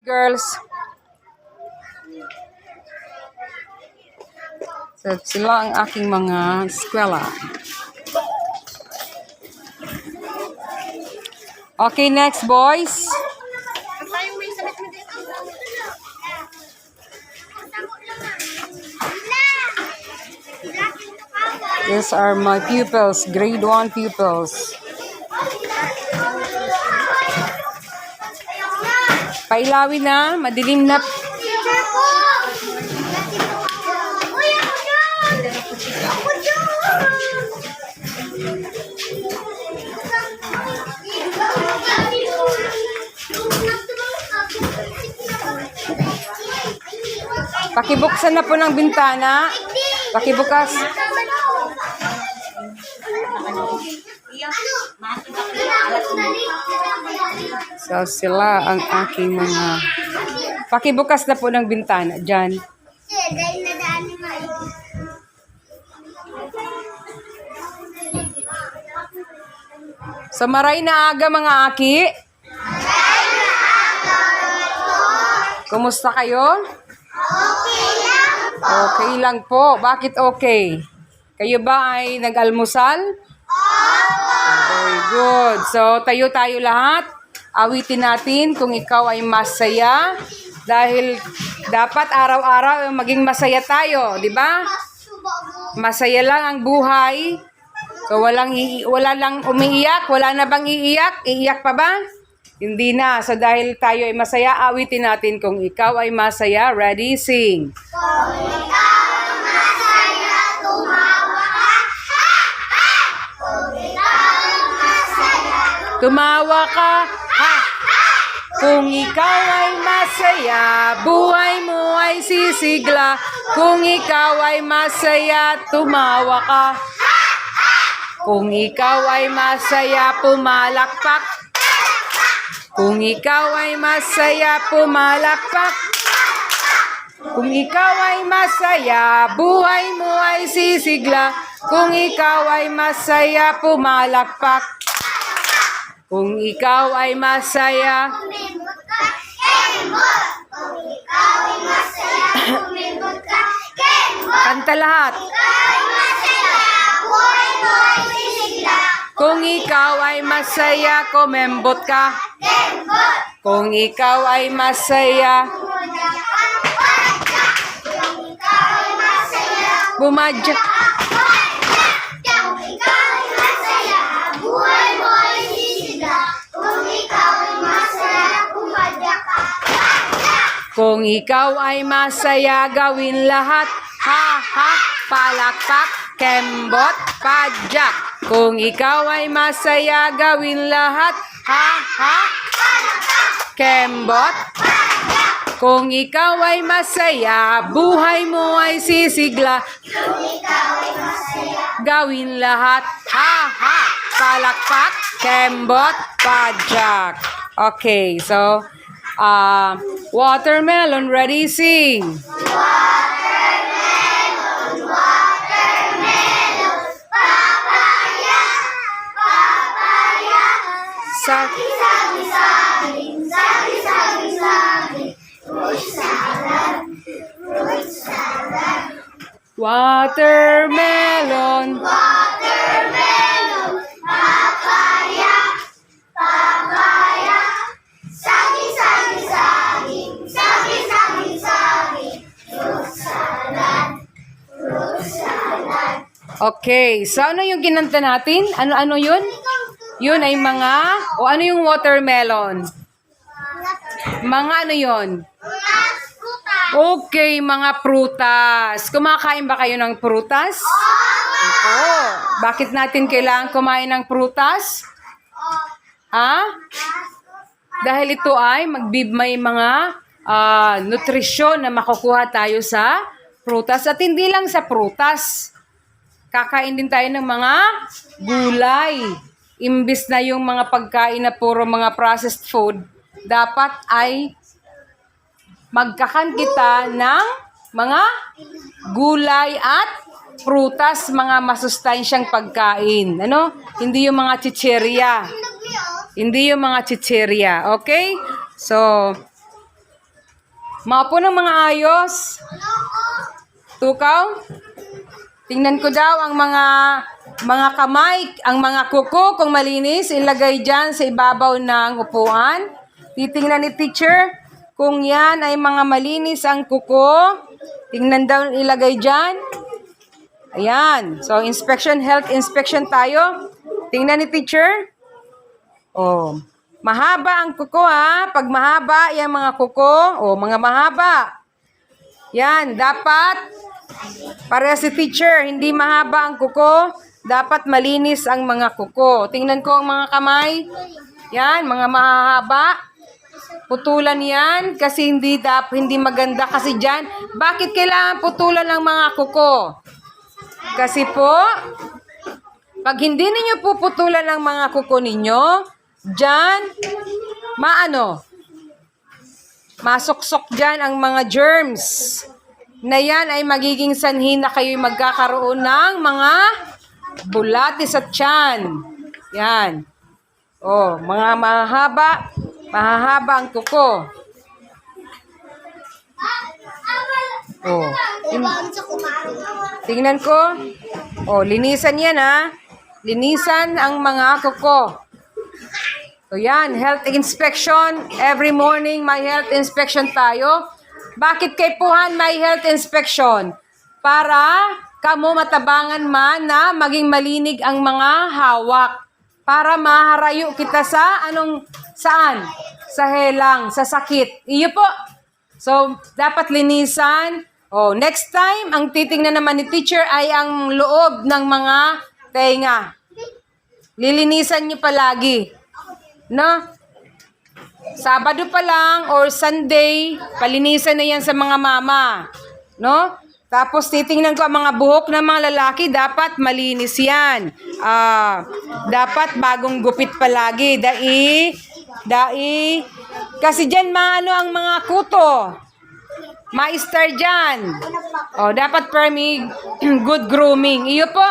Girls. So, sila ang aking mga eskwela. Okay, next boys. These are my pupils, grade 1 pupils. Pailawin na, madilim na. Pakibuksan na po ng bintana. Pakibukas. So, sila ang aking mga... Pakibukas na po ng bintana. Diyan. So, maray na aga mga aki. Kumusta kayo? Okay lang po. Bakit okay? Kayo ba ay nag-almusal? Very good. So, tayo lahat. Awitin natin kung ikaw ay masaya. Dahil dapat araw-araw maging masaya tayo. Di ba? Masaya lang ang buhay. So, wala lang umiiyak. Wala na bang iiyak? Iiyak pa ba? Hindi na. So, dahil tayo ay masaya, awitin natin kung ikaw ay masaya. Ready? Sing. Kung ikaw ay masaya, tumawa ka. Ha! Ha! Kung ikaw ay masaya, Tumawa ka. Ha! Kung ikaw ay masaya, buhay mo ay sisigla. Kung ikaw ay masaya, tumawa ka. Kung ikaw ay masaya, pumalakpak. Kung ikaw ay masaya, pumalakpak. Kung ikaw ay masaya, buhay mo ay sisigla. Kung ikaw ay masaya, pumalakpak. Kung ikaw ay masaya, kumibot ka, kembot. Kung ikaw ay masaya, kumibot ka, kembot. kanta lahat. Ikaw ay masaya, buhay mo ay sisigla. Kung ikaw ay masaya, kumembot ka. Kembot. Kung ikaw ay masaya, Kung ikaw ay masaya, bumadya. kung ikaw ay masaya, buhay mo ay sisigla. Kung ikaw ay masaya, pumadya ka. Kung ikaw ay masaya, gawin lahat. Ha, ha, palakpak, kembot, padyak. Kung ikaw ay masaya, gawin lahat. Ha, ha, kembot. Kung ikaw ay masaya, buhay mo ay sisigla. Kung ikaw ay masaya, Gawin lahat. Ha, ha, palakpak, kembot, padyak. Okay, so, watermelon, ready, sing. watermelon, papaya, papaya. Sa, Saging, saging, fruit salad, fruit salad. watermelon. Watermelon, papaya, papaya. Saging, fruit salad, fruit salad. Okay, so ano yung kinanta natin? Ano yun? Yun ay mga, o ano yung watermelon? Mga ano yun? Okay, mga prutas. Kumakain ba kayo ng prutas? Oo. Bakit natin kailangan kumain ng prutas? Ha? Dahil ito ay may mga nutrisyon na makukuha tayo sa prutas. At hindi lang sa prutas. Kakain din tayo ng mga gulay. Imbis na yung mga pagkain na puro mga processed food, dapat ay magkakan kita ng mga gulay at prutas, mga masustansyang pagkain. Ano? Hindi yung mga chichirya. Hindi yung mga chichirya. Okay? So, Maupo ng mga ayos. Tukaw. Tingnan ko daw ang mga kamay, ang mga kuko kung malinis, ilagay dyan sa ibabaw ng upuan. Titingnan ni teacher kung yan ay mga malinis ang kuko. Tingnan daw ilagay dyan. Ayan. So, inspection, health inspection tayo. Tingnan ni teacher. Oh. Mahaba ang kuko ha. Pag mahaba, yung mga kuko. Oh, mga mahaba. Yan. Dapat, para si teacher, hindi mahaba ang kuko. Dapat malinis ang mga kuko. Tingnan ko ang mga kamay. Yan, mga mahaba. Putulan yan kasi hindi maganda kasi dyan. Bakit kailangan putulan ng mga kuko? Kasi po, pag hindi ninyo puputulan ng mga kuko ninyo, dyan, masuksok dyan ang mga germs. Na yan ay magiging sanhi na kayo'y magkakaroon ng mga bulatis at tiyan. Yan. Oh, mga mahahaba ang kuko. Oh. Tingnan ko. Oh, linisan yan ha. Linisan ang mga kuko. So yan, health inspection. Every morning may health inspection tayo. Bakit kay Puhan may health inspection? Para kamo matabangan man na maging malinig ang mga hawak. Para maharayo kita sa saan? Sa helang, sa sakit. Iyo po. So, dapat linisan. Oh, next time, ang titingnan naman ni teacher ay ang loob ng mga tenga. Lilinisan niyo palagi. No? Sabado pa lang or Sunday, palinisan na yan sa mga mama. No? Tapos titingnan ko ang mga buhok ng mga lalaki, dapat malinis yan. Dapat bagong gupit palagi. Kasi dyan ang mga kuto. Ma-star dyan. Dapat good grooming. Iyo po.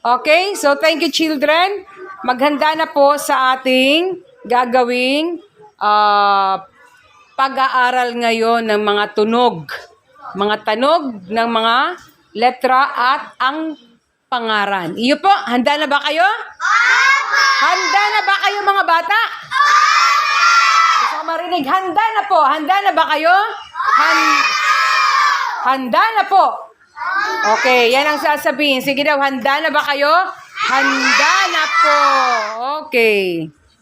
Okay, so thank you children. Maghanda na po sa ating gagawing pag-aaral ngayon ng mga tunog. Mga tanog ng mga letra at ang pangaran. Iyo po, handa na ba kayo? Handa na ba kayo mga bata? Gusto ko marinig, handa na po. Handa na ba kayo? Handa na po. Okay, yan ang sasabihin. Sige daw, handa na ba kayo? Handa na po. Okay.